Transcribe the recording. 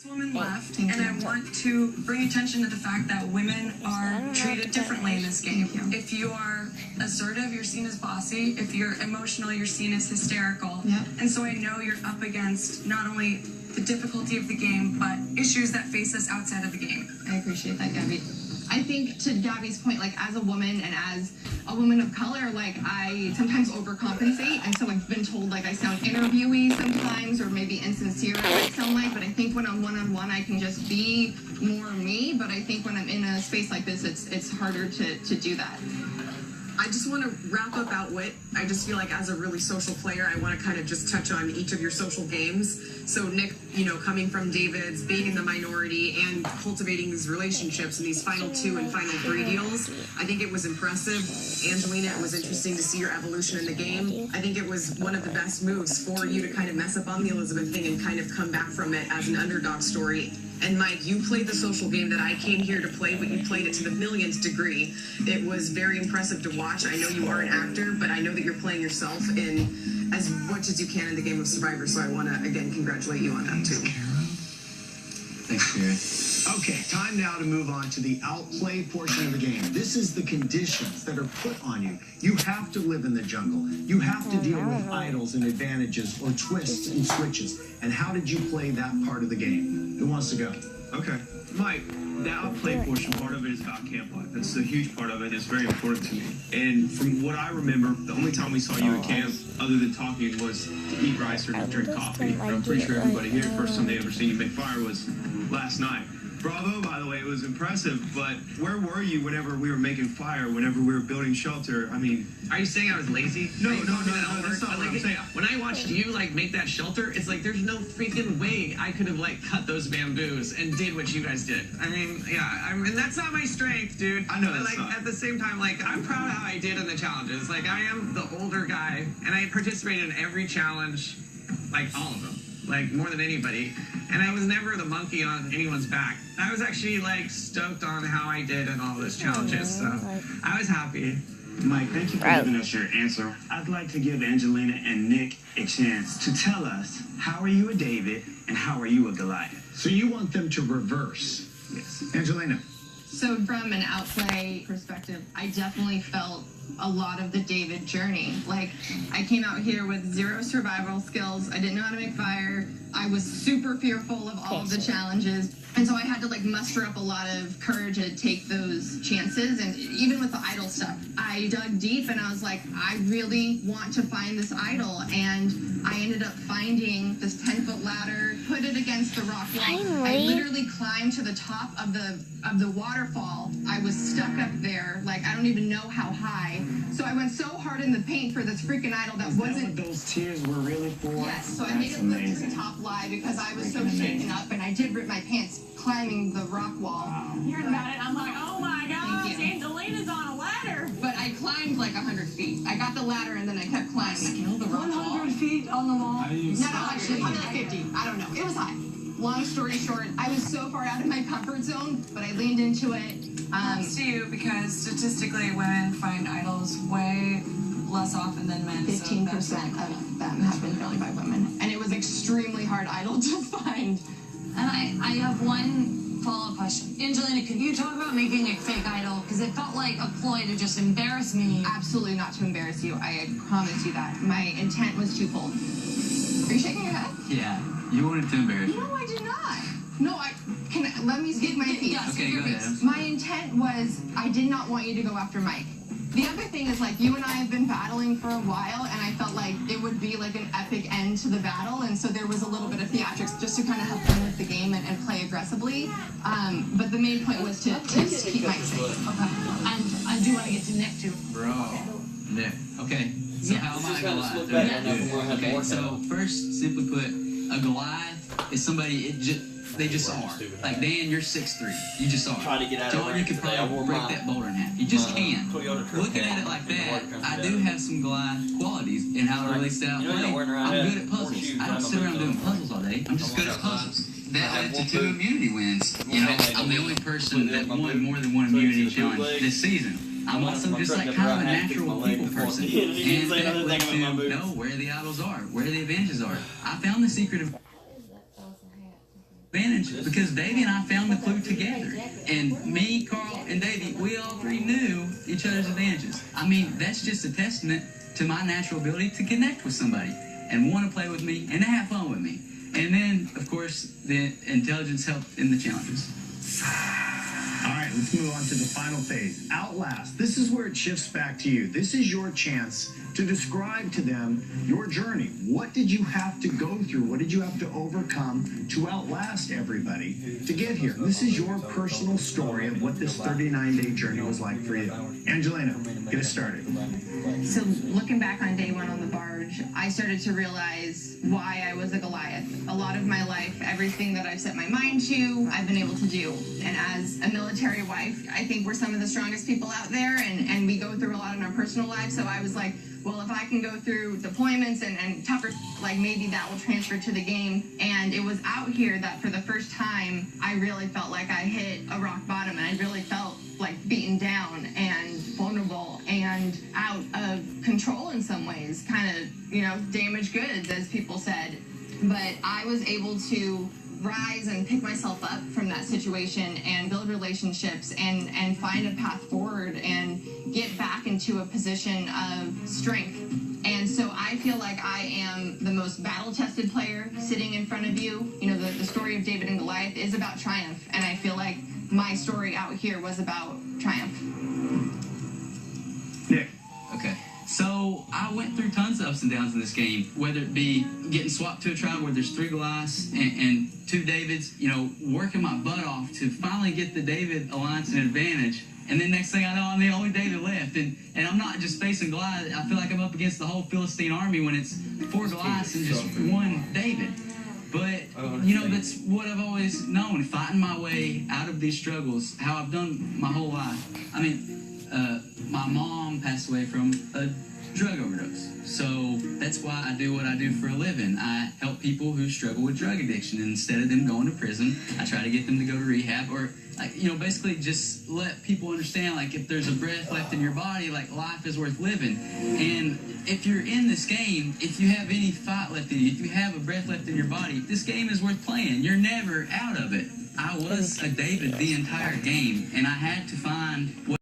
Woman left, and I want to bring attention to the fact that women are treated differently in this game. If you are assertive, you're seen as bossy. If you're emotional, you're seen as hysterical. Yeah. And so I know you're up against not only the difficulty of the game, but issues that face us outside of the game. I appreciate that, Gabby. I think to Gabby's point, like as a woman and as a woman of color, like I sometimes overcompensate, and so I've been told like I sound interviewee sometimes, or maybe insincere I might sound like, but I think when I'm one-on-one I can just be more me, but I think when I'm in a space like this it's harder to do that. I just want to wrap up Outwit. I just feel like as a really social player, I want to kind of just touch on each of your social games. So Nick, you know, coming from David's, being in the minority and cultivating these relationships in these final 2 and final 3 deals, I think it was impressive. Angelina, it was interesting to see your evolution in the game. I think it was one of the best moves for you to kind of mess up on the Elizabeth thing and kind of come back from it as an underdog story. And Mike, you played the social game that I came here to play, but you played it to the millionth degree. It was very impressive to watch. I know you are an actor, but I know that you're playing yourself in as much as you can in the game of Survivor. So I want to, again, congratulate you on that, too. Thanks, Karen. Okay, time now to move on to the outplay portion of the game. This is the conditions that are put on you. You have to live in the jungle. You have to deal with idols and advantages or twists and switches. And how did you play that part of the game? Who wants to go? Okay. Mike, the outplay portion, part of it is about camp life. That's a huge part of it. It's very important to me. And from what I remember, the only time we saw you at camp, other than talking, was to eat rice or to drink coffee. And I'm pretty sure everybody here, first time they ever seen you make fire was last night. Bravo, by the way, it was impressive, but where were you whenever we were making fire, whenever we were building shelter? I mean... Are you saying I was lazy? No, that's not what I'm saying. When I watched you, like, make that shelter, it's like there's no freaking way I could have, like, cut those bamboos and did what you guys did. I mean, yeah, and that's not my strength, dude. I know but, that's like, not. At the same time, like, I'm proud of how I did in the challenges. Like, I am the older guy, and I participated in every challenge, like, all of them. Like, more than anybody. And I was never the monkey on anyone's back. I was actually, like, stoked on how I did in all those challenges, so I was happy. Mike, thank you for giving us your answer. I'd like to give Angelina and Nick a chance to tell us, how are you a David and how are you a Goliath? So you want them to reverse. Yes. Angelina. So from an outplay perspective, I definitely felt a lot of the David journey. Like, I came out here with 0 survival skills. I didn't know how to make fire. I was super fearful of all of the challenges. And so I had to, like, muster up a lot of courage to take those chances. And even with the idol stuff, I dug deep and I was like, I really want to find this idol. And I ended up finding this 10-foot ladder, put it against the rock wall. I literally climbed to the top of the waterfall. I was stuck up there, like, I don't even know how high. So I went so hard in the paint for this freaking idol that wasn't... That what those tears were really for? Yes, so I made it look to the top lie because I was so shaken up, and I did rip my pants climbing the rock wall. Hearing about it, I'm like, oh my gosh, Thank you. Angelina's on a ladder. But I climbed like 100 feet. I got the ladder and then I kept climbing the rock wall. 100 feet on the wall. No, actually, probably like 50. I don't know. It was high. Long story short, I was so far out of my comfort zone, but I leaned into it. Props to you, because statistically women find idols way less often than men. 15% of them have been failed by women. And it was extremely hard idol to find. And I have one follow-up question. Angelina, could you talk about making a fake idol? Because it felt like a ploy to just embarrass me. Absolutely not to embarrass you. I promise you that. My intent was twofold. Are you shaking your head? Yeah, you wanted to embarrass me. No, I did not. No, let me speak my piece. Yes, Okay, go ahead. My intent was, I did not want you to go after Mike. The other thing is, like, you and I have been battling for a while, and I felt like it would be like an epic end to the battle, and so there was a little bit of theatrics just to kind of have fun with the game and play aggressively. But the main point was to keep Mike safe. Okay. And I do want to get to Nick, too. Bro. Nick. Okay. So Yes. how am I a Goliath? Okay, so first, simply put, a Goliath is somebody, they just are. Like, Dan, you're 6'3". You just are. Try to get out of John, you could probably break that boulder in half. You just can. Looking at it like that, I do have some Goliath qualities in how I release that play. I'm good at puzzles. I don't sit around doing puzzles all day. I'm just good at puzzles. That led to 2 immunity wins. You know, I'm the only person that won more than 1 immunity challenge this season. I'm also just like kind of a natural people person. And that led to know where the idols are, where the advantages are. I found the secret of... advantage because Davey and I found the clue together. And me, Carl, and Davey, we all three knew each other's advantages. I mean, that's just a testament to my natural ability to connect with somebody and want to play with me and to have fun with me. And then, of course, the intelligence helped in the challenges. All right, let's move on to the final phase. Outlast. This is where it shifts back to you. This is your chance to describe to them your journey. What did you have to go through? What did you have to overcome to outlast everybody to get here? This is your personal story of what this 39-day journey was like for you. Angelina, get us started. So looking back on day one on the barge, I started to realize why I was a Goliath. A lot of my life, everything that I've set my mind to, I've been able to do. And as a military wife, I think we're some of the strongest people out there, and we go through a lot in our personal lives. So I was like, well, if I can go through deployments and tougher, like maybe that will transfer to the game. And it was out here that for the first time, I really felt like I hit a rock bottom, and I really felt like beaten down and vulnerable and out of control in some ways, kind of, you know, damaged goods, as people said. But I was able to rise and pick myself up from that situation and build relationships and find a path forward and get back into a position of strength. And so I feel like I am the most battle-tested player sitting in front of you. You know, the story of David and Goliath is about triumph, and I feel like my story out here was about triumph. Nick. Okay. So I went through tons of ups and downs in this game, whether it be getting swapped to a tribe where there's 3 Goliaths and 2 Davids, you know, working my butt off to finally get the David alliance an advantage. And then next thing I know, I'm the only David left. And I'm not just facing Goliath. I feel like I'm up against the whole Philistine army when it's 4 Goliaths and just 1 David. But, you know, that's what I've always known, fighting my way out of these struggles, how I've done my whole life. I mean, my mom passed away from a drug overdose. So that's why I do what I do for a living. I help people who struggle with drug addiction. And instead of them going to prison, I try to get them to go to rehab, or, like, you know, basically just let people understand, like, if there's a breath left in your body, like, life is worth living. And if you're in this game, if you have any fight left in you, if you have a breath left in your body, this game is worth playing. You're never out of it. I was a David the entire game, and I had to find what